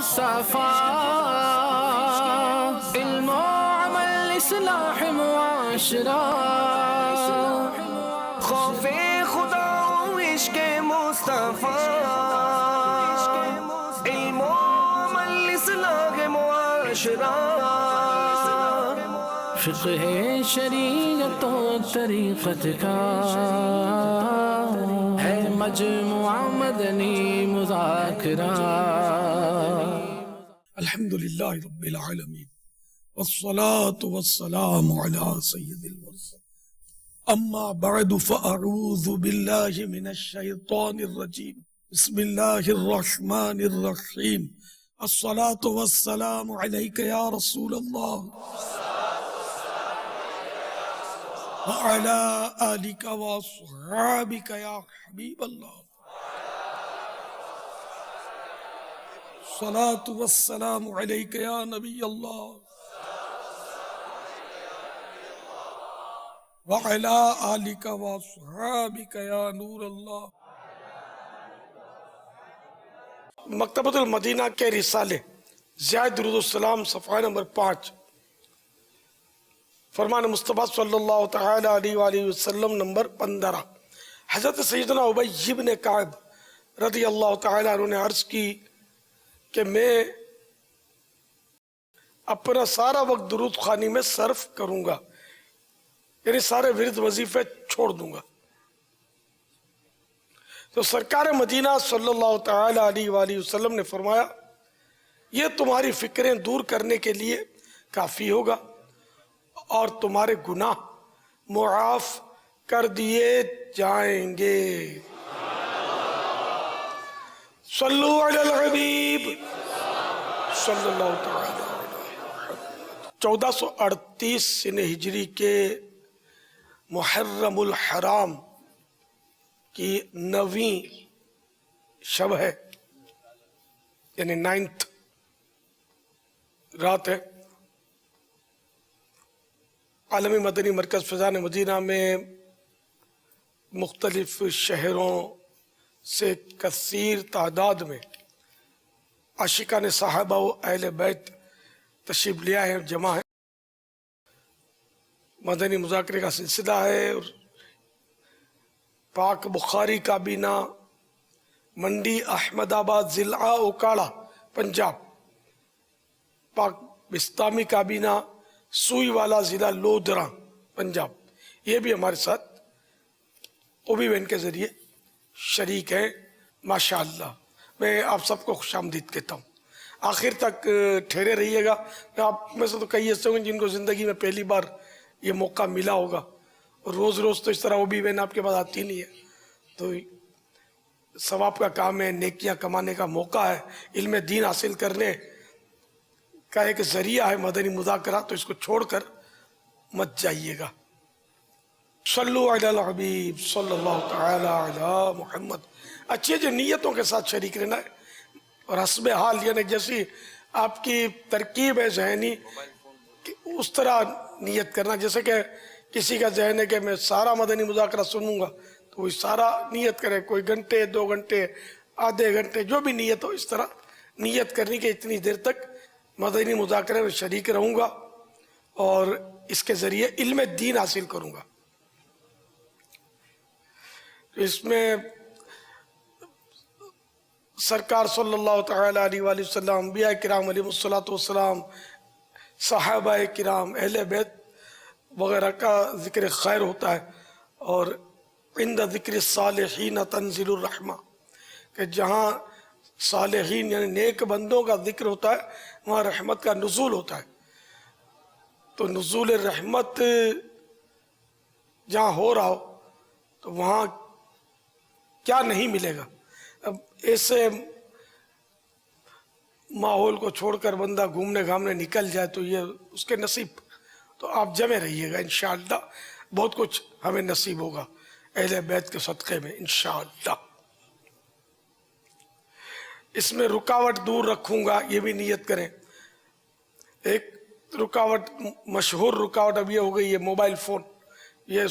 مصطفیٰ، علم و عمل اصلاح معاشرہ، خوف خدا و عشق مصطفیٰ، علم و عمل اصلاح معاشرہ، فقہ شریعت و طریقت کا ہے مجموعہ مدنی مذاکرہ۔ الحمدللہ رب العالمین والصلاة والسلام علی سید المرسلین، اما بعد فاعوذ باللہ من الشیطان الرجیم، بسم اللہ الرحمن الرحیم، الصلاة والسلام علیک یا رسول اللہ وعلى آلك وأصحابك يا حبيب الله، الصلاة والسلام عليك يا نبي الله وعلى آلك وأصحابك يا نور الله۔ مکتبۃ المدینہ کے رسالے زیاد درود السلام صفحہ نمبر 5، فرمان مصطفیٰ صلی اللہ تعالی علیہ وآلہ وسلم نمبر 15۔ حضرت سیدنا ابی بن کعب رضی اللہ تعالی عنہ نے عرض کی کہ میں اپنا سارا وقت درود خوانی میں صرف کروں گا، یعنی سارے ورد وظیفے چھوڑ دوں گا۔ تو سرکار مدینہ صلی اللہ تعالی علیہ وآلہ وسلم نے فرمایا یہ تمہاری فکریں دور کرنے کے لیے کافی ہوگا اور تمہارے گناہ معاف کر دیے جائیں گے۔ صلو علی الحبیب صلی اللہ تعالی علیہ وسلم۔ 1438 سن ہجری کے محرم الحرام کی 9ویں شب ہے، یعنی 9th رات ہے۔ عالمی مدنی مرکز فیضان مدینہ میں مختلف شہروں سے کثیر تعداد میں عاشقان صحابہ و اہل بیت تشریف لیا ہے، جمع ہے۔ مدنی مذاکرے کا سلسلہ ہے اور پاک بخاری کابینہ، منڈی احمد آباد، ضلع اوکاڑا، پنجاب، پاک بستامی کابینہ، سوئی والا ضلع لودھراں، پنجاب، یہ بھی ہمارے ساتھ اوبی وین کے ذریعے شریک ہیں۔ ماشاءاللہ میں آپ سب کو خوش آمدید کہتا ہوں، آخر تک ٹھہرے رہیے گا۔ آپ میں سے تو کئی ایسے ہوں جن کو زندگی میں پہلی بار یہ موقع ملا ہوگا، اور روز روز تو اس طرح اوبی وین آپ کے پاس آتی نہیں ہے، تو ثواب کا کام ہے، نیکیاں کمانے کا موقع ہے، علم دین حاصل کرنے کا ایک ذریعہ ہے مدنی مذاکرہ، تو اس کو چھوڑ کر مت جائیے گا۔ صلو علی الحبیب صلی اللہ تعالی علی محمد۔ اچھی جو نیتوں کے ساتھ شریک رہنا ہے، اور حسب حال یعنی جیسی آپ کی ترکیب ہے ذہنی اس طرح نیت کرنا۔ جیسے کہ کسی کا ذہن ہے کہ میں سارا مدنی مذاکرہ سنوں گا، تو وہ سارا نیت کرے، کوئی گھنٹے، 2 گھنٹے، آدھے گھنٹے، جو بھی نیت ہو اس طرح نیت کرنی کہ اتنی دیر تک مدنی مذاکرے میں شریک رہوں گا اور اس کے ذریعے علم دین حاصل کروں گا۔ اس میں سرکار صلی اللہ تعالی علیہ وآلہ وسلم، انبیاء کرام علیہ السلام، صحابہ کرام، اہل بیت وغیرہ کا ذکر خیر ہوتا ہے، اور عند ذکر الصالحین تنزل الرحمہ، کہ جہاں صالحین یعنی نیک بندوں کا ذکر ہوتا ہے وہاں رحمت کا نزول ہوتا ہے۔ تو نزول رحمت جہاں ہو رہا ہو تو وہاں کیا نہیں ملے گا۔ اب ایسے ماحول کو چھوڑ کر بندہ گھومنے گھامنے نکل جائے تو یہ اس کے نصیب، تو آپ جمع رہیے گا، انشاءاللہ بہت کچھ ہمیں نصیب ہوگا اہل بیت کے صدقے میں انشاءاللہ۔ اس میں رکاوٹ دور رکھوں گا، یہ بھی نیت کریں۔ ایک رکاوٹ، مشہور رکاوٹ اب یہ ہو گئی ہے موبائل فون، یہ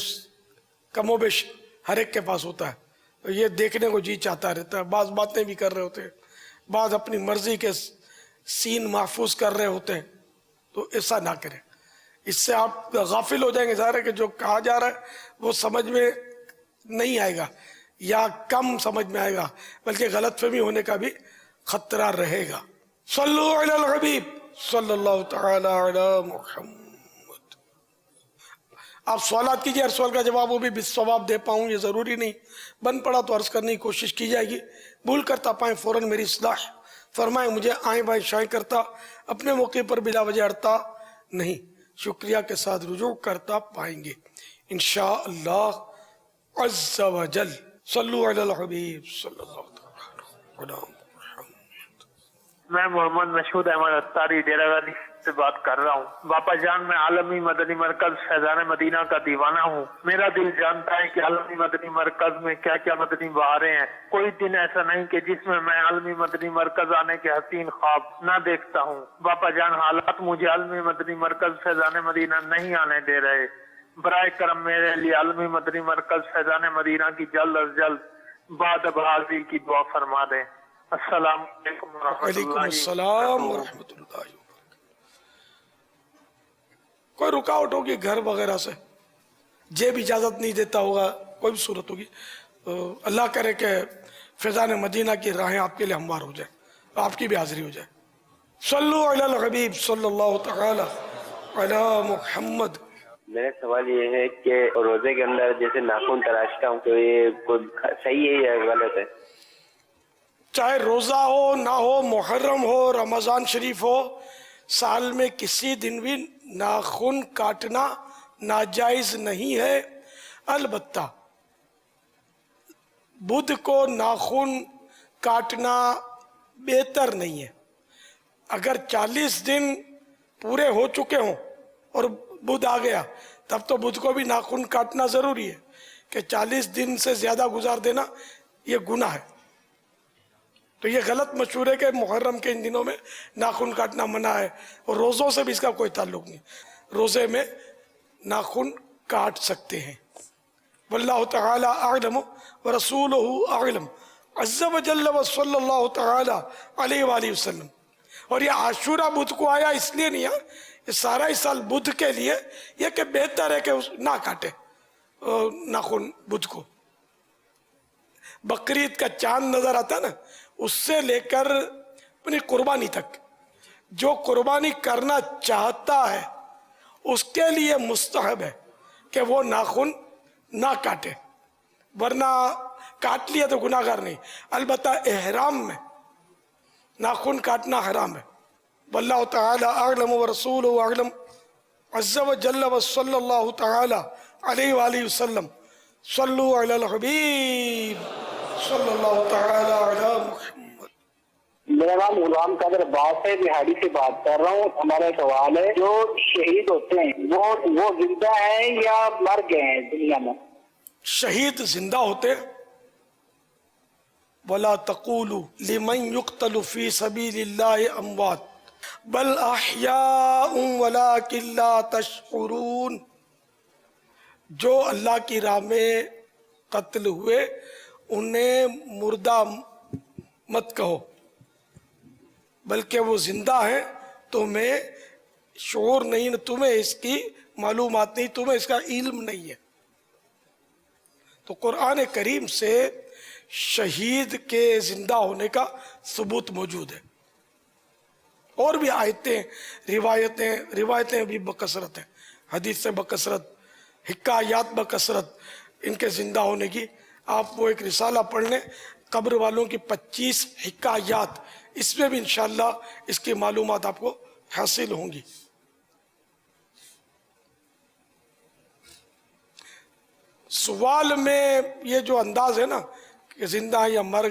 کم و بیش ہر ایک کے پاس ہوتا ہے، یہ دیکھنے کو جی چاہتا رہتا ہے، بعض باتیں بھی کر رہے ہوتے ہیں، بعض اپنی مرضی کے سین محفوظ کر رہے ہوتے ہیں تو ایسا نہ کریں، اس سے آپ غافل ہو جائیں گے. ظاہر ہے کہ جو کہا جا رہا ہے وہ سمجھ میں نہیں آئے گا یا کم سمجھ میں آئے گا، بلکہ غلط فہمی ہونے کا بھی خطرہ رہے گا. صلو علی الحبیب صلی اللہ تعالی علی محمد. آپ سوالات کیجئے، ہر سوال کا جواب وہ بھی بالثواب دے پاؤں یہ ضروری نہیں، بن پڑا تو عرض کرنے کی کوشش کی جائے گی. بھول کرتا پائیں فوراً میری اصلاح فرمائیں مجھے، آئیں بائیں شائیں کرتا اپنے موقع پر بلا وجہ اڑتا نہیں، شکریہ کے ساتھ رجوع کرتا پائیں گے انشاءاللہ عز و جل. صلو علی الحبیب صلی اللہ علیہ وسلم. میں محمد مشہود احمد اتاری ڈیرہ غازی سے بات کر رہا ہوں. باپا جان میں عالمی مدنی مرکز فیضان مدینہ کا دیوانہ ہوں. میرا دل جانتا ہے کہ عالمی مدنی مرکز میں کیا کیا مدنی بہاریں ہیں. کوئی دن ایسا نہیں کہ جس میں میں عالمی مدنی مرکز آنے کے حسین خواب نہ دیکھتا ہوں. باپا جان حالات مجھے عالمی مدنی مرکز فیضان مدینہ نہیں آنے دے رہے. برائے کرم میرے لیے عالمی مدنی مرکز فیضان مدینہ کی جلد از جلد بعد اب حاضری کی دعا فرما دیں. السلام علیکم ورحمۃ وعلیکم اللہ السلام وبرکاتہ. ورحمۃ اللہ وبرکاتہ. کوئی رکاوٹ ہوگی گھر وغیرہ سے، جیب اجازت نہیں دیتا ہوگا، کوئی بھی صورت ہوگی، اللہ کرے کہ فیضان مدینہ کی راہیں آپ کے لیے ہموار ہو جائے، آپ کی بھی حاضری ہو جائے. صلو علی الحبیب صلی اللہ تعالی علی محمد. میرا سوال یہ ہے کہ روزے کے اندر جیسے ناخن تراشتا ہوں تو یہ کوئی صحیح ہے یا غلط ہے؟ چاہے روزہ ہو نہ ہو، محرم ہو، رمضان شریف ہو، سال میں کسی دن بھی ناخن کاٹنا ناجائز نہیں ہے. البتہ بدھ کو ناخن کاٹنا بہتر نہیں ہے. اگر 40 دن پورے ہو چکے ہوں اور بدھ آ گیا تب تو بدھ کو بھی ناخن کاٹنا ضروری ہے، کہ 40 دن سے زیادہ گزار دینا یہ گناہ ہے. تو یہ غلط مشہور ہے کہ محرم کے ان دنوں میں ناخن کاٹنا منع ہے، اور روزوں سے بھی اس کا کوئی تعلق نہیں. روزے میں ناخن کاٹ سکتے ہیں. واللہ تعالی اعلم ورسولہ اعلم عز وجل وصلی اللہ تعالی علیہ وآلہ وسلم. اور یہ عاشورہ بدھ کو آیا اس لیے نہیں ہے، یہ سارا ہی سال بدھ کے لیے یہ کہ بہتر ہے کہ نہ کاٹے ناخن بدھ کو. بقرعید کا چاند نظر آتا ہے نا، اس سے لے کر اپنی قربانی تک جو قربانی کرنا چاہتا ہے اس کے لیے مستحب ہے کہ وہ ناخن نہ کاٹے، ورنہ کاٹ لیا تو گناہ گار نہیں. البتہ احرام میں ناخن کاٹنا حرام ہے. واللہ تعالی اعلم ورسولہ اعلم عز وجل وصلی اللہ تعالی علیہ وآلہ وسلم. صلو علی الحبیب صلی اللہ تعالی علی محمد. میرا نام غلام قادر عباس ہے، بہاڑی سے بات کر رہا ہوں. ہمارا سوال ہے جو شہید ہوتے ہیں وہ زندہ ہیں یا مر گئے ہیں دنیا میں؟ شہید زندہ ہوتے ہیں. وَلَا تَقُولُوا لِمَنْ يُقْتَلُ فِي سَبِيلِ اللَّهِ أَمْوَاتٌ بَلْ أَحْيَاءٌ وَلَكِنْ لَا تَشْعُرُونَ. جو اللہ کی راہ میں قتل ہوئے انہیں مردہ مت کہو، بلکہ وہ زندہ ہیں، تمہیں شعور نہیں، تمہیں اس کی معلومات نہیں، تمہیں اس کا علم نہیں ہے. تو قرآن کریم سے شہید کے زندہ ہونے کا ثبوت موجود ہے. اور بھی آیتیں روایتیں بھی بکثرت ہیں، حدیث سے بکثرت، حکایات بکثرت ان کے زندہ ہونے کی. آپ وہ ایک رسالہ پڑھ لیں قبر والوں کی 25 حکایات، اس میں بھی انشاءاللہ اس کی معلومات آپ کو حاصل ہوں گی. سوال میں یہ جو انداز ہے نا کہ زندہ یا مر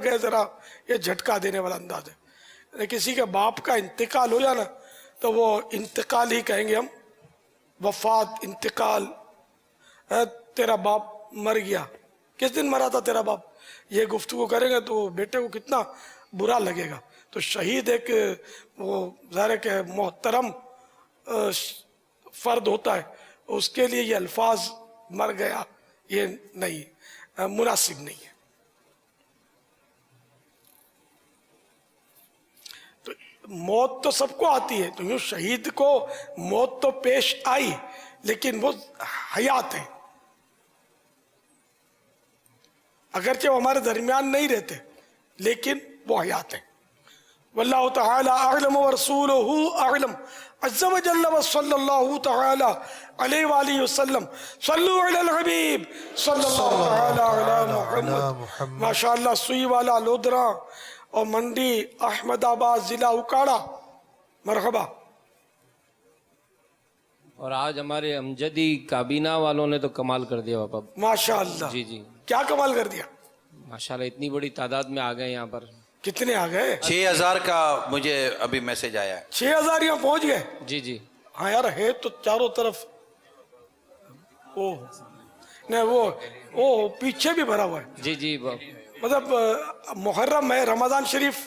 گئے ذرا یہ جھٹکا دینے والا انداز ہے. کسی کے باپ کا انتقال ہو جائے نا تو وہ انتقال ہی کہیں گے ہم، وفات، انتقال. تیرا باپ مر گیا، کس دن مرا تھا تیرا باپ، یہ گفتگو کریں گے تو بیٹے کو کتنا برا لگے گا. تو شہید ایک وہ ظاہر کہ محترم فرد ہوتا ہے، اس کے لیے یہ الفاظ مر گیا یہ نہیں، مناسب نہیں ہے. تو موت تو سب کو آتی ہے، تو یوں شہید کو موت تو پیش آئی لیکن وہ حیات ہے، اگرچہ وہ ہمارے درمیان نہیں رہتے لیکن وہ حیات ہے۔ واللہ تعالی اعلم ورسولہ اعلم عز و جل وصلی اللہ تعالی علیہ وآلہ وسلم صلو علی الحبیب صلی اللہ تعالی علی محمد۔ ماشاءاللہ سوئی والا لودھرا اور منڈی احمد آباد ضلع اکاڑا، مرحبا۔ اور آج ہمارے امجدی کابینہ والوں نے تو کمال کر دیا باپا۔ ماشاءاللہ جی جی کیا کمال کر دیا، ماشاءاللہ اتنی بڑی تعداد میں آ گئے یہاں پر۔ کتنے آ گئے؟ 6000 کا مجھے ابھی میسج آیا ہے۔ 6000 یہاں پہنچ گئے؟ جی جی ہاں یار ہے تو چاروں طرف، او نہیں وہ پیچھے بھی بھرا ہوا ہے، جی جی مطلب محرم ہے، رمضان شریف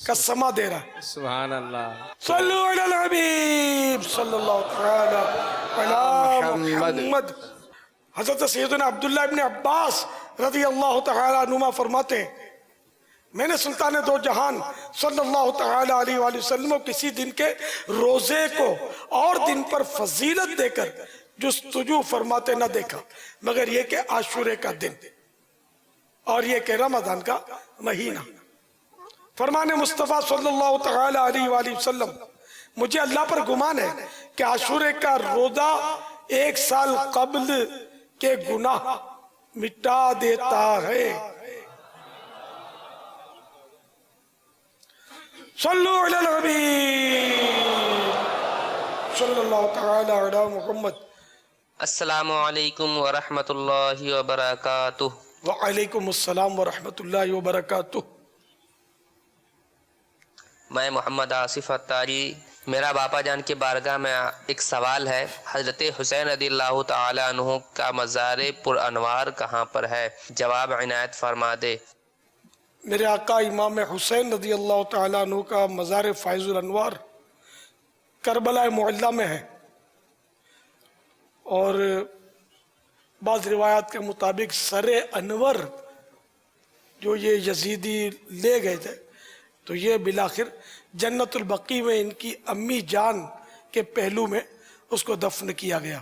کا سما دے رہا ہے۔ سبحان اللہ۔ صلو علی الحبیب صلی اللہ تعالی علی محمد۔ حضرت سیدنا عبداللہ ابن عباس رضی اللہ تعالی عنہما فرماتے ہیں میں نے سلطان دو جہان صلی اللہ تعالی علیہ وآلہ وسلم کسی دن کے روزے کو اور دن پر فضیلت دے کر جستجو فرماتے نہ دیکھا مگر یہ کہ عاشورے کا دن اور یہ کہ رمضان کا مہینہ۔ فرمان مصطفیٰ صلی اللہ تعالی علیہ وآلہ وسلم مجھے اللہ پر گمان ہے کہ عاشورے کا روزہ 1 سال قبل کے گناہ مٹا دیتا ہے۔ صلو علی الحبیب صلی اللہ تعالی علی محمد۔ السلام علیکم ورحمۃ اللہ وبرکاتہ۔ وعلیکم السلام ورحمۃ اللہ وبرکاتہ۔ میں محمد آصف اتاری، میرا باپا جان کے بارگاہ میں ایک سوال ہے، حضرت حسین رضی اللہ تعالی عنہ کا مزار پر انوار کہاں پر ہے؟ جواب عنایت فرما دے۔ میرے آقا امام حسین رضی اللہ تعالیٰ عنہ کا مزار فائز الانوار کربلا معلیٰ میں ہے، اور بعض روایات کے مطابق سر انور جو یہ یزیدی لے گئے تھے تو یہ بالآخر جنت البقیع میں ان کی امی جان کے پہلو میں اس کو دفن کیا گیا۔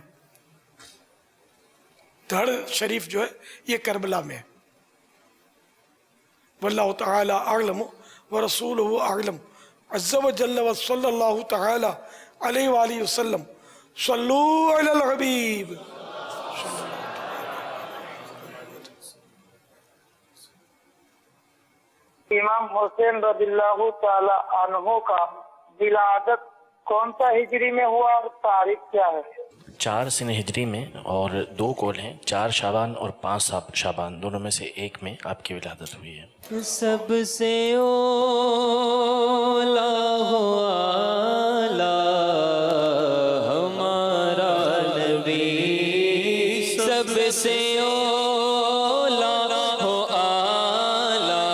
دھڑ شریف جو ہے یہ کربلا میں ہے۔ واللہ تعالی اعلم ورسولہ اعلم عز و جل وصلی اللہ تعالی علیہ وآلہ وسلم صلو علی الحبیب۔ امام حسین رضی اللہ تعالی عنہ کا ولادت کون سا ہجری میں ہوا اور تاریخ کیا ہے؟ 4 سن ہجری میں، اور 2 قول ہیں، 4 شعبان اور 5 شعبان، دونوں میں سے ایک میں آپ کی ولادت ہوئی ہے۔ سب سے اولا ہو آلہ ہمارا نبی، سب سے اولا ہو آلہ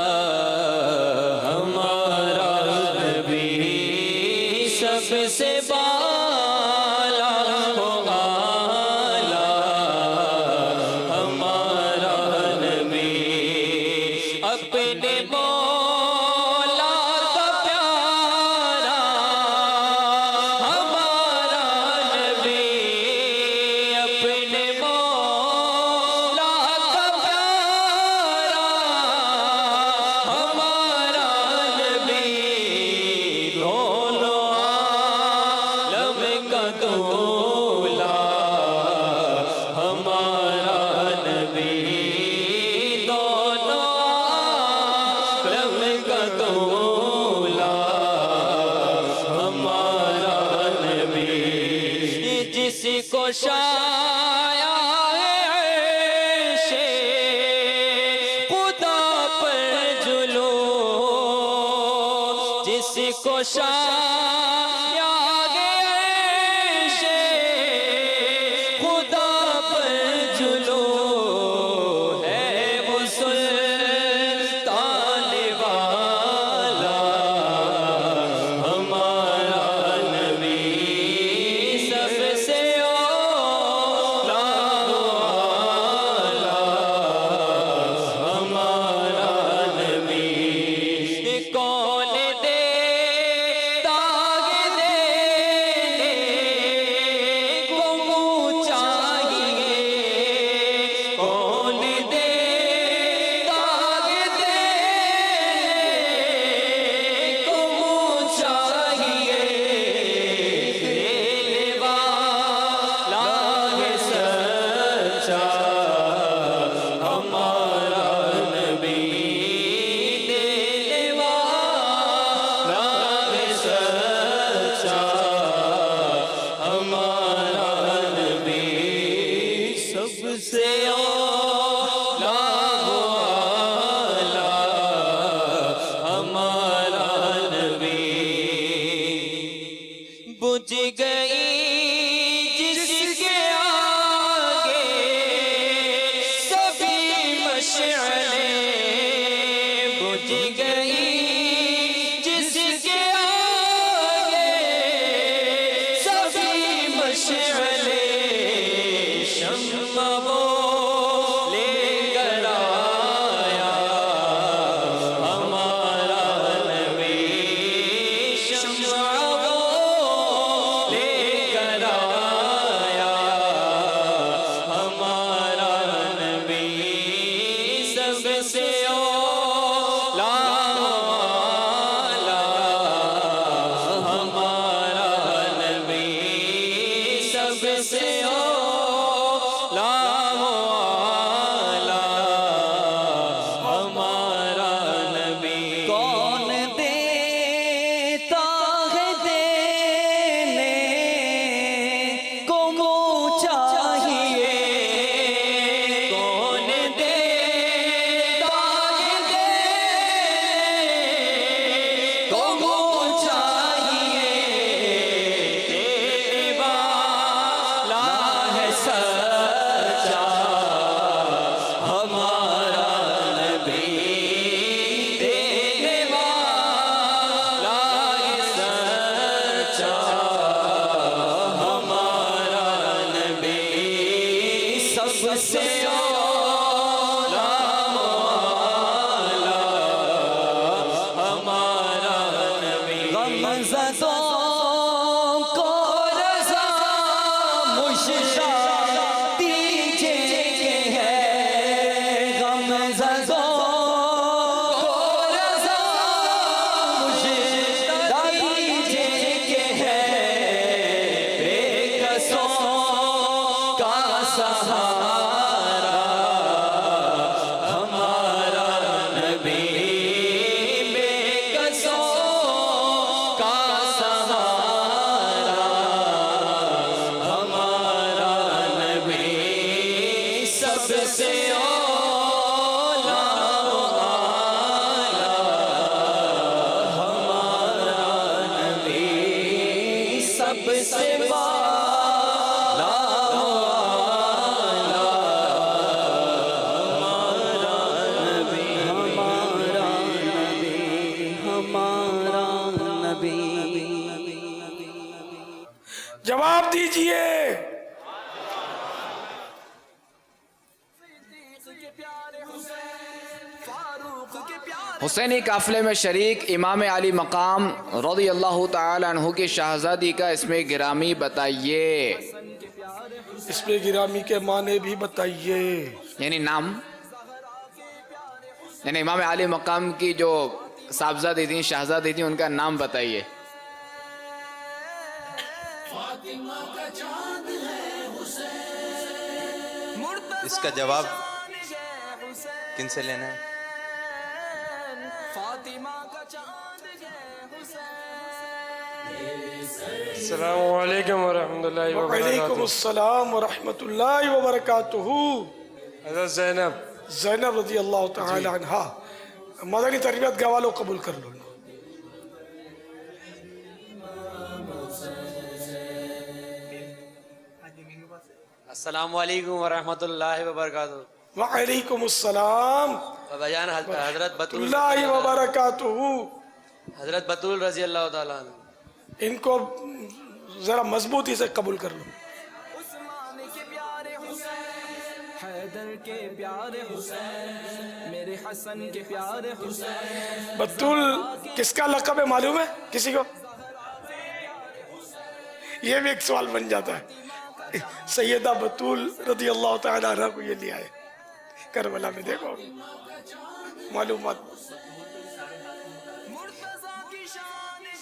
ہمارا نبی، سب سے بالا ہو آلہ ہمارا نبی، اپنے مولا کا پیارا ہمارا نبی، اپنے مولا کا پیارا ہمارا نبی، دونوں عالم کا دولا ہمارا نبی، دونوں عالم کا دولا ہمارا نبی، جس کو شایا ہے عرش خدا پر جلو، جس کو شایا ہے عرش خدا پر جلو، ہے وہ سلطان والا ہمارا نبی، سب سے اولا والا ہمارا نبی، کون دے بجھ گئی جس کے آگے سبھی مشعلیں بجھ گئی جس کے آگے سبھی مشعلیں شمع وہ لے کر آیا ہمارا نبی شمع وہ لے کر آیا ہمارا نبی سب سے اولا ہمارا نبی سب سے اولا ہمارا نبی کون دیتا ہے دینے کو منہ چاہیے کون دیتا ہے دینے کو منہ چاہیے دینے والا ہے سچا ہمارا نبی دینے والا ہے سچا ہمارا نبی سب سے اولا ہمارا نبی غم زدوں کو رضا مشتاق دیجیے کہ ہے غم زدوں کو رضا مشتاق دیجیے کہ ہے بے کسوں کا سہارا ہمارا نبی بے کسوں کا سہارا ہمارا نبی سب سے اولا ہمارا نبی سب سے والا ہمارا نبی ہمارا نبی جواب دیجئے. حسینی قافلے میں شریک امام علی مقام رضی اللہ تعالی عنہ کی شہزادی کا اسم گرامی بتائیے. اس میں گرامی کے معنی بھی بتائیے. یعنی نام، یعنی امام علی مقام کی جو صاحبزادی تھیں، شہزادی تھیں، ان کا نام بتائیے. اس کا جواب کن سے لینا ہے؟ السلام علیکم ورحمۃ اللہ وعلیکم وبرکاتہ. السلام ورحمۃ اللہ وبرکاتہ. حضرت زینب زینب رضی اللہ تعالی عنہا. مدنی تربیت گوالو قبول کر لو. السلام علیکم ورحمۃ اللہ وبرکاتہ. وعلیکم السلام بابا جان حضرت بطول اللہ وبرکاتہ. حضرت بطول رضی اللہ تعالیٰ عنہ. ان کو ذرا مضبوطی سے قبول کر لو. حیدر کے پیارے حسین میرے حسن کے پیارے حسین. بطول کس کا لقب ہے معلوم ہے کسی کو؟ یہ بھی ایک سوال بن جاتا ہے. سیدہ بطول رضی اللہ تعالی عنہ کو یہ لیا ہے کربلا میں. دیکھو معلومات.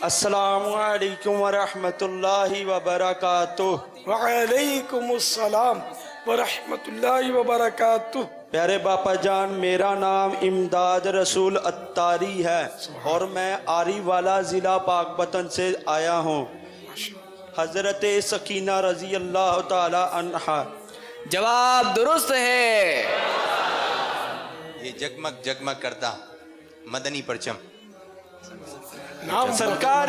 السلام علیکم ورحمۃ اللہ وبرکاتہ. وعلیکم السلام ورحمۃ اللہ وبرکاتہ. پیارے باپا جان، میرا نام امداد رسول اتاری ہے اور میں آری والا ضلع پاک پتن سے آیا ہوں. حضرت سکینہ رضی اللہ تعالی عنہا. جواب درست ہے. یہ جگمگ جگمگ کرتا مدنی پرچم. سرکار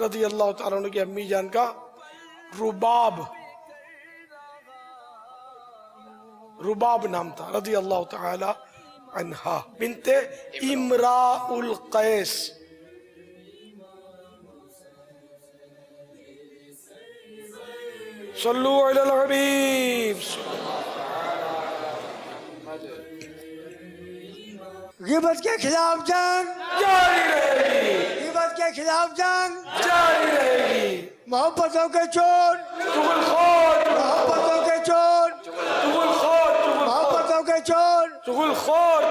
رضی اللہ تعالیٰ عنہ کی امی جان کا رباب نام تھا رضی اللہ تعالی عنہا بنت امراء القیس. صلو علی الحبیب. غیبت کے خلاف جنگ جاری رہے گی. غیبت کے خلاف جنگ جاری رہے گی. محبتوں کے چور چغل خور محبتوں کے چور چغل خور محبتوں کے چور چغل خور.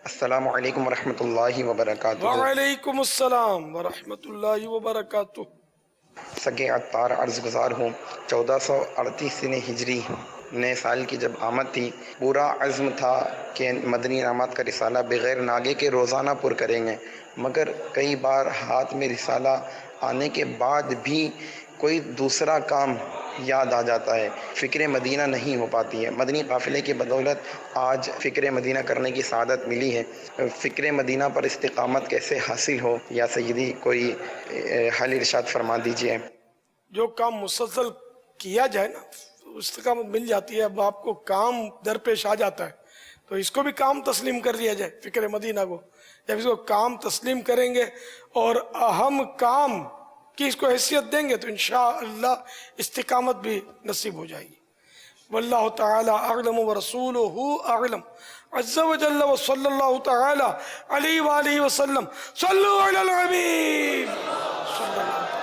السلام علیکم ورحمۃ اللہ وبرکاتہ. وعلیکم السلام ورحمۃ اللہ وبرکاتہ. سگے عطار عرض گزار ہوں. 1438 ہجری نئے سال کی جب آمد تھی، پورا عزم تھا کہ مدنی انعامات کا رسالہ بغیر ناگے کے روزانہ پر کریں گے، مگر کئی بار ہاتھ میں رسالہ آنے کے بعد بھی کوئی دوسرا کام یاد آ جاتا ہے، فکر مدینہ نہیں ہو پاتی ہے. مدنی قافلے کی بدولت آج فکر مدینہ کرنے کی سعادت ملی ہے. فکر مدینہ پر استقامت کیسے حاصل ہو، یا سیدی کوئی حل ارشاد فرما دیجئے. جو کام مسلسل کیا جائے نا استقامت مل جاتی ہے. اب آپ کو کام درپیش آ جاتا ہے تو اس کو بھی کام تسلیم کر لیا جائے. فکر مدینہ کو جب اس کو کام تسلیم کریں گے اور اہم کام کی اس کو حیثیت دیں گے تو انشاءاللہ استقامت بھی نصیب ہو جائے گی. واللہ تعالی اعلم ورسولہ اعلم عز وجل وصلی اللہ تعالی علیہ وآلہ وسلم. صلو علی الحبیب صلی اللہ تعالی.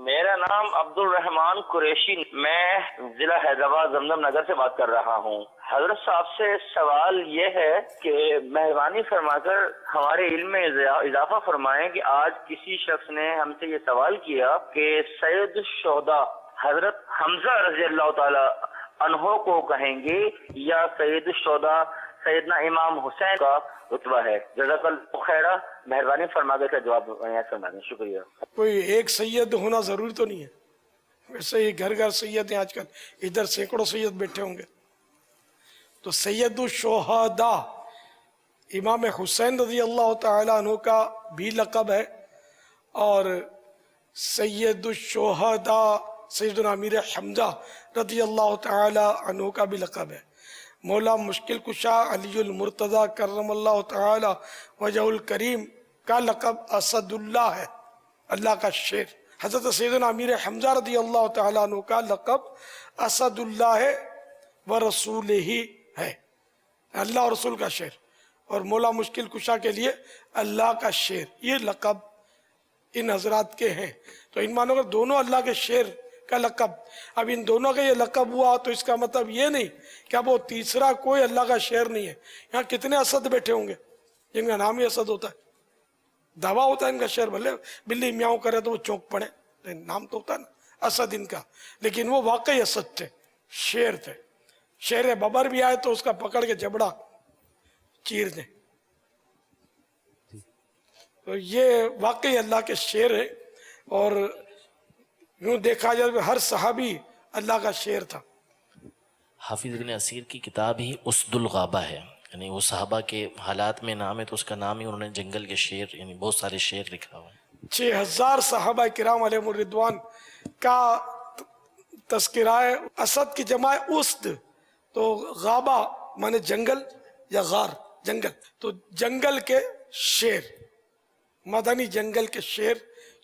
میرا نام عبد الرحمان قریشی، میں ضلع حیدرآباد زمزم نگر سے بات کر رہا ہوں. حضرت صاحب سے سوال یہ ہے کہ مہربانی فرما کر ہمارے علم میں اضافہ فرمائیں کہ آج کسی شخص نے ہم سے یہ سوال کیا کہ سید الشہداء حضرت حمزہ رضی اللہ تعالی عنہ کو کہیں گے یا سید الشہداء سیدنا امام حسین کا رتبہ ہے. جزاک اللہ خیرہ. مہربانی فرما کر جواب فرما دیں. شکریہ. کوئی ایک سید ہونا ضروری تو نہیں ہے، ویسے ہی گھر گھر سید ہیں آج کل، ادھر سینکڑوں سید بیٹھے ہوں گے. تو سید الشہداء امام حسین رضی اللہ تعالیٰ عنہ کا بھی لقب ہے، اور سید الشہداء سیدنا امیر حمزہ رضی اللہ تعالیٰ عنہ کا بھی لقب ہے. مولا مشکل کشا علی المرتضی کرم اللہ تعالی وجہ الکریم کا لقب اسد اللہ ہے، اللہ کا شیر. حضرت سیدنا امیر حمزہ رضی اللہ تعالیٰ عنہ کا لقب اسد اللہ ہے ورسولہ ہے، اللہ اور رسول کا شیر. اور مولا مشکل کشا کے لیے اللہ کا شیر، یہ لقب ان حضرات کے ہیں. تو ان مانو کہ دونوں اللہ کے شیر کا لقب. اب ان دونوں کا یہ لقب ہوا تو اس کا مطلب یہ نہیں کہ اب وہ تیسرا کوئی اللہ کا شیر نہیں ہے. یہاں کتنے اسد بیٹھے ہوں گے جن کا نام ہی اسد ہوتا ہے. دعویٰ ہوتا ہے ان کا شیر، بھلے بلی میاؤں کرے تو وہ چونک پڑے، نام تو ہوتا ہے نا اسد ان کا، لیکن وہ واقعی اسد تھے، شیر تھے. شیر ببر بھی آئے تو اس کا پکڑ کے جبڑا چیر دیں. تو یہ واقعی اللہ کے شیر ہے، اور یوں دیکھا جائے ہر صحابی اللہ کا شیر تھا. حافظ ابن اسیر کی کتاب ہی اسد الغابہ ہے، یعنی وہ صحابہ کے حالات میں نام ہے تو اس کا نام ہی انہوں نے جنگل کے شیر، یعنی بہت سارے شیر لکھا ہوا ہے. 6000 صحابہ کرام علیہم الرضوان کا تذکرہ ہے. اسد کی جمع اسد، تو غابہ مانے جنگل یا غار جنگل، تو جنگل کے شیر، مدنی جنگل کے شیر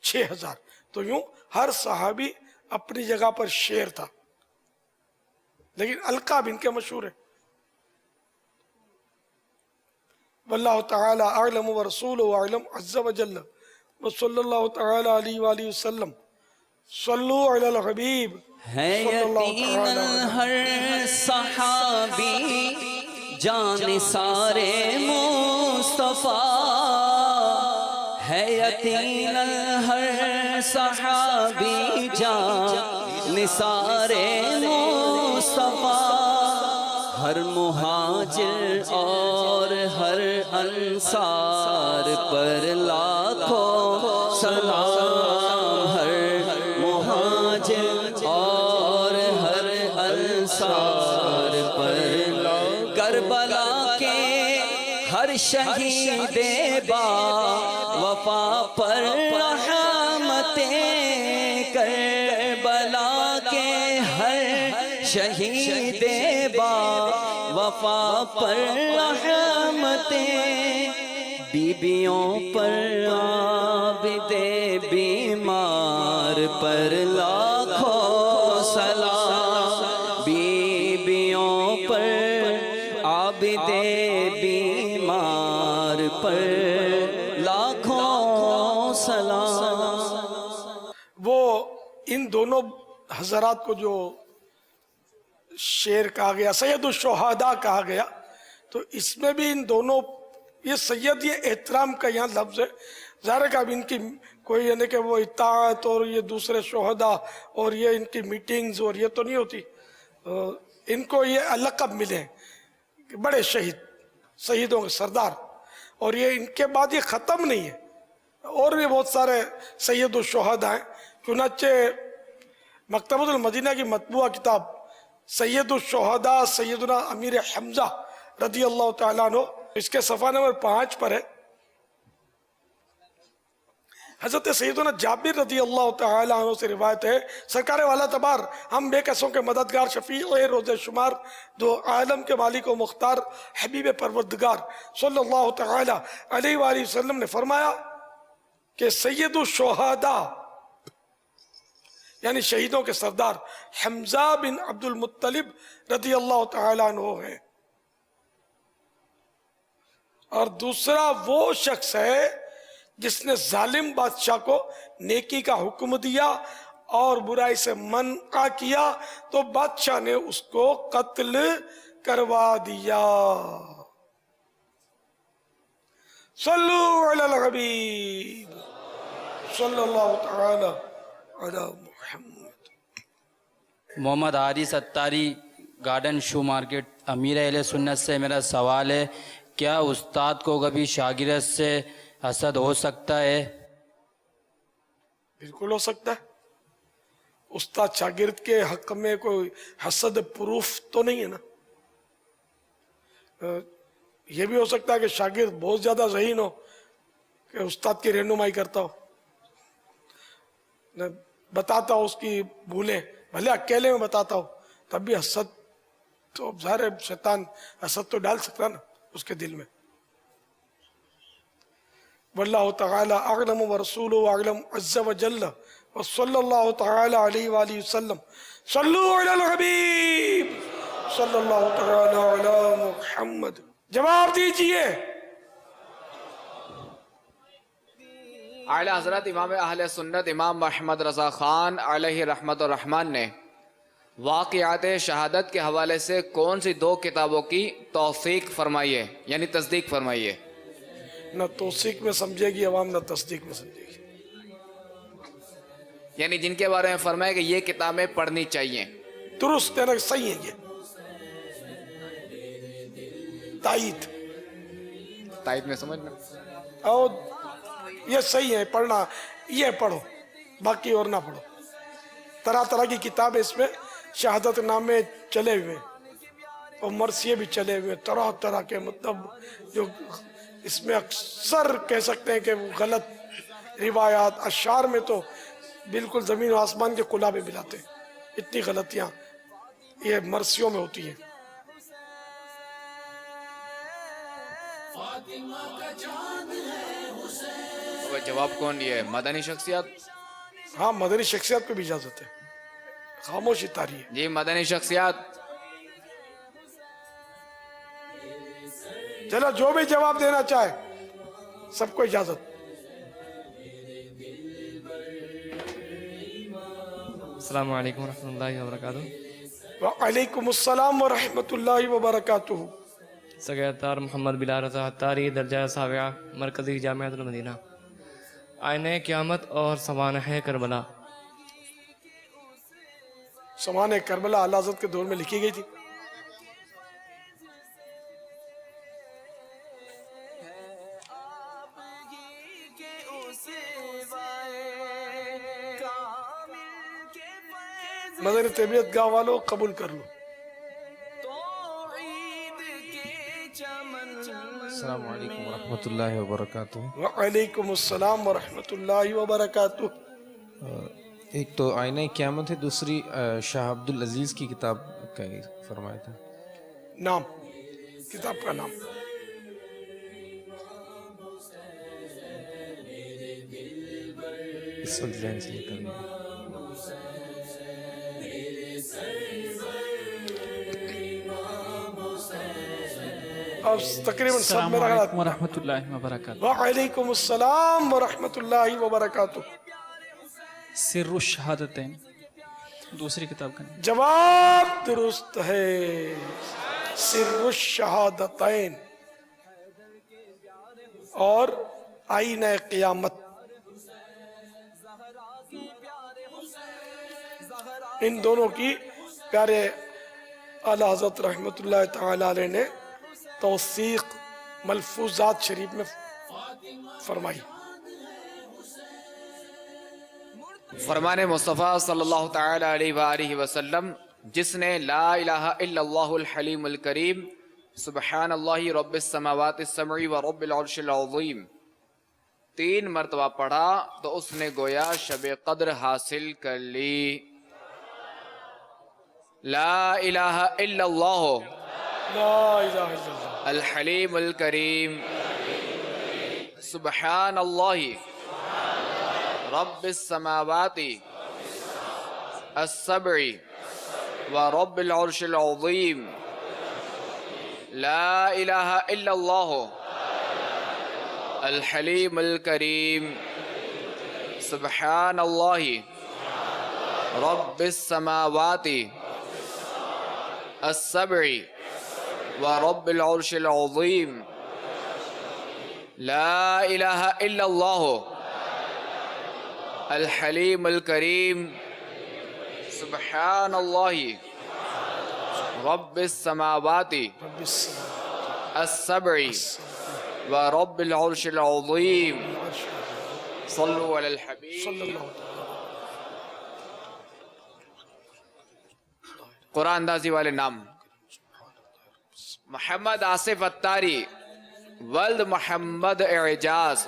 6000. تو یوں ہر صحابی اپنی جگہ پر شیر تھا، لیکن القاب ان کے مشہور ہے. واللہ تعالی اعلم ورسولہ اعلم عز وجل وصلی اللہ تعالی علیہ وآلہ وسلم. صلو علی الحبیب. ہے یقیناً ہر صحابی جان سارے مصطفیٰ، ہے یقیناً ہر صحابی جان سارے مصطفیٰ. ہر مہاجر اور ہر انصار پر لاکھوں سلام. ہر مہاجر اور ہر انصار پر کربلا کے ہر شہید با وفا پر رحمتیں کربلا کے ہر شہید با وفا پر رحمتیں بیبیوں پر عابد بیمار پر لاکھوں سلام بیبیوں پر عابد بیمار پر لاکھوں سلام. وہ ان دونوں حضرات کو جو شعر کہا گیا سید الشہداء کہا گیا، تو اس میں بھی ان دونوں یہ سید یہ احترام کا یہاں لفظ ہے. ظاہر ہے کہ اب ان کی کوئی یعنی کہ وہ اطاعت اور یہ دوسرے شہداء اور یہ ان کی میٹنگز اور یہ تو نہیں ہوتی. ان کو یہ لقب ملے ہیں کہ بڑے شہید، شہیدوں کے سردار، اور یہ ان کے بعد یہ ختم نہیں ہے، اور بھی بہت سارے سید الشہداء ہیں. چنانچہ مکتبۃ المدینہ کی مطبوعہ کتاب سید الشہداء سیدنا امیر حمزہ رضی اللہ تعالیٰ عنہ، اس کے صفحہ نمبر 5 پر ہے، حضرت سیدنا جابر رضی اللہ تعالیٰ عنہ سے روایت ہے، سرکار والا تبار ہم بے کسوں کے مددگار شفیع روز شمار دو عالم کے مالک و مختار حبیب پروردگار صلی اللہ تعالیٰ علیہ وآلہ وسلم نے فرمایا کہ سید الشہداء یعنی شہیدوں کے سردار حمزہ بن عبد المطلب رضی اللہ تعالیٰ عنہ ہے، اور دوسرا وہ شخص ہے جس نے ظالم بادشاہ کو نیکی کا حکم دیا اور برائی سے منع کیا تو بادشاہ نے اس کو قتل کروا دیا. صلو علی الحبیب صلی اللہ تعالی علی محمد. محمد حارث اتاری، گارڈن شو مارکیٹ. امیر اہل سنت سے میرا سوال ہے، کیا استاد کو کبھی شاگرد سے حسد ہو سکتا ہے؟ بالکل ہو سکتا ہے. استاد شاگرد کے حق میں کوئی حسد پروف تو نہیں ہے نا. یہ بھی ہو سکتا ہے کہ شاگرد بہت زیادہ ذہین ہو کہ استاد کی رہنمائی کرتا ہو، بتاتا ہو اس کی بھولیں، بھلے اکیلے میں بتاتا ہو، تب بھی حسد تو ظاہر ہے شیطان حسد تو ڈال سکتا نا اس کے دل میں. واللہ تعالی اعلم ورسولہ اعلم عز وجل وصلی اللہ تعالی علیہ وآلہ وسلم. صلو علی الحبیب صلی اللہ تعالی علی محمد. جواب دیجئے. اعلیٰ حضرت امام اہل سنت امام محمد رضا خان علیہ رحمت الرحمن نے واقعات شہادت کے حوالے سے کون سی 2 کتابوں کی توثیق فرمائی ہے، یعنی تصدیق فرمائی ہے؟ نہ توثیق میں سمجھے گی عوام، نہ تصدیق میں سمجھے گی. یعنی جن کے بارے میں فرمایا کہ یہ کتابیں پڑھنی چاہیے. درست ہے نا، صحیح ہے. یہ تائید میں سمجھنا، اور یہ صحیح ہے، پڑھنا یہ پڑھو، باقی اور نہ پڑھو. طرح طرح کی کتابیں اس میں شہادت نامے چلے ہوئے اور مرثیے بھی چلے ہوئے، طرح طرح کے مطلب جو اس میں اکثر کہہ سکتے ہیں کہ وہ غلط روایات. اشعار میں تو بالکل زمین و آسمان کے قلابے ملاتے ہیں، اتنی غلطیاں یہ مرثیوں میں ہوتی ہیں. جواب کون؟ یہ مدنی شخصیات. ہاں مدنی شخصیات پہ بھی اجازت ہے، خاموشی طاری ہے. جی مدنی شخصیات. چلو جو بھی جواب دینا چاہے سب کو اجازت. السلام علیکم ورحمۃ اللہ وبرکاتہ. وعلیکم السلام ورحمۃ اللہ وبرکاتہ. سگیتار محمد بلال رضا اتاری، درجہ سابعہ، مرکزی جامعۃ المدینہ. آئینہ قیامت اور سوانح کربلا. سوانح کربلا اعلیٰ حضرت کے دور میں لکھی گئی تھی. مدنی طبیعت گاہ والوں قبول کر لو. السلام علیکم ورحمۃ اللہ وبرکاتہ. وعلیکم السلام ورحمۃ اللہ وبرکاتہ. ایک تو آئینہ قیامت ہے، دوسری شاہ عبد العزیز کی کتاب کا فرمایا تھا. نام کتاب کا نام اس وقت ذہن سے نکل گیا. اب تقریباً سب میرا خیال. ورحمۃ اللہ وبرکاتہ. وعلیکم السلام ورحمۃ اللہ وبرکاتہ. سر الشہادتین دوسری کتاب کا نام. جواب درست ہے، سر الشہادتین اور آئینہ قیامت. ان دونوں کی پیارے اعلیٰ حضرت رحمۃ اللہ تعالی علیہ نے توثیق ملفوظات شریف میں فرمائی. فرمان مصطفیٰ صلی اللہ تعالی علیہ وآلہ وسلم، جس نے لا الہ الا اللہ الحلیم الکریم سبحان اللہ رب السماوات السبع و رب العرش العظیم 3 مرتبہ پڑھا تو اس نے گویا شب قدر حاصل کر لی. لا الہ الا اللہ لا الہ الا اللہ الحلیم الکریم سبحان اللہ رب السماوات السبع و رب العرش العظیم. لا الہ الا اللہ الحلیم الکریم سبحان اللہ رب السماوات السبع و رب العرش العظیم. لا الہ الا اللہ الحلیم الکریم سبحان اللہ رب السماوات السبع و رب العرش العظیم. صلو علی الحبیب. قرآن اندازی والے نام: محمد آصف اتاری ولد محمد اعجاز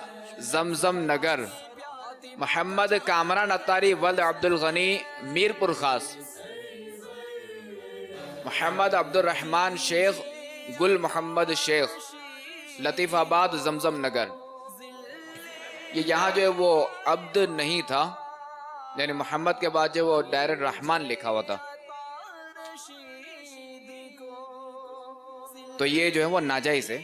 زمزم نگر. محمد کامران اتاری ولد عبد الغنی میرپور خاص. محمد عبد الرحمن شیخ گل محمد شیخ لطیف آباد زمزم نگر. یہ یہاں جو ہے وہ عبد نہیں تھا، یعنی محمد کے بعد جو وہ ڈائریکٹ رحمان لکھا ہوا تھا، تو یہ جو ہے وہ ناجائز ہے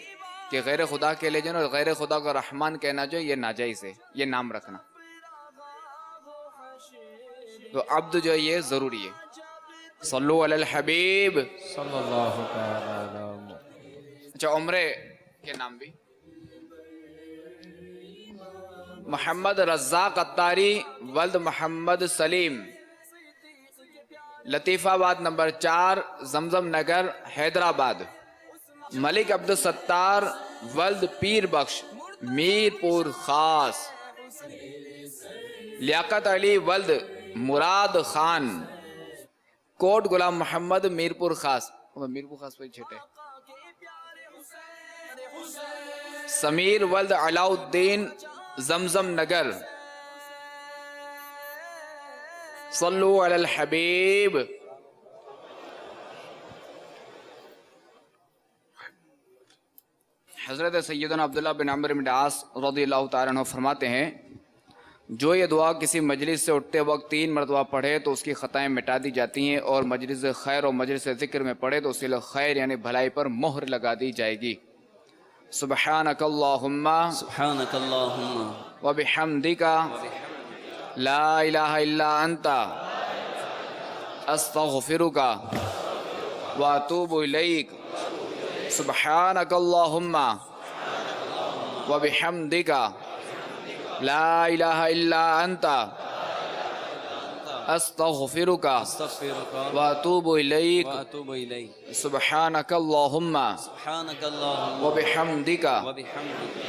کہ غیر خدا کے لے جو ہے غیر خدا کو رحمان کہنا جو ہے یہ ناجائز ہے، یہ نام رکھنا. تو عبد جو ہے یہ ضروری ہے. صلو علی الحبیب صلی اللہ تعالی. اچھا، عمرے کے نام بھی: محمد رزاق اتاری ولد محمد سلیم لطیف آباد نمبر 4 زمزم نگر حیدرآباد. ملک عبد الستار ولد پیر بخش میرپور خاص. لیاقت علی ولد مراد خان کوٹ غلام محمد میرپور خاص. میرپور خاص پہ چھٹے. سمیر ولد علاء الدین زمزم نگر. صلو علی الحبیب. حضرت سیدنا عبداللہ بن عمرو بن عاص رضی اللہ تعالیٰ عنہ فرماتے ہیں، جو یہ دعا کسی مجلس سے اٹھتے وقت 3 مرتبہ پڑھے تو اس کی خطائیں مٹا دی جاتی ہیں، اور مجلس خیر اور مجلس ذکر میں پڑھے تو اس کے خیر یعنی بھلائی پر مہر لگا دی جائے گی. سبحانک اللہم و بحمدک لا الہ الا انت استغفرک و اتوب الیک. سبحانک اللہم و بحمدک لا الہ الا انت استغفرک و اتوب الیک. سبحانک اللہم و بحمدک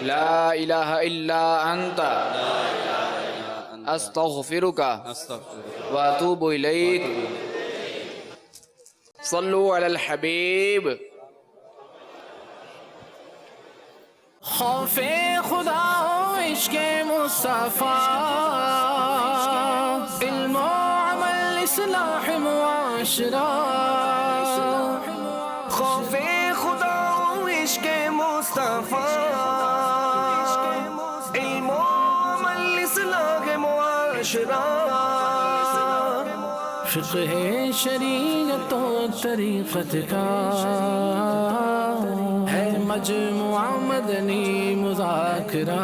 لا الہ الا انت استغفرک و اتوب الیک. صلو علی الحبیب. خوف خدا و عشق مصطفیٰ علم و عمل اصلاح معاشرہ خوف خدا و عشق مصطفیٰ علم و عمل اصلاح معاشرہ فقہ شریعت و طریقت کا ہے مجموعہ مدنی مذاکرہ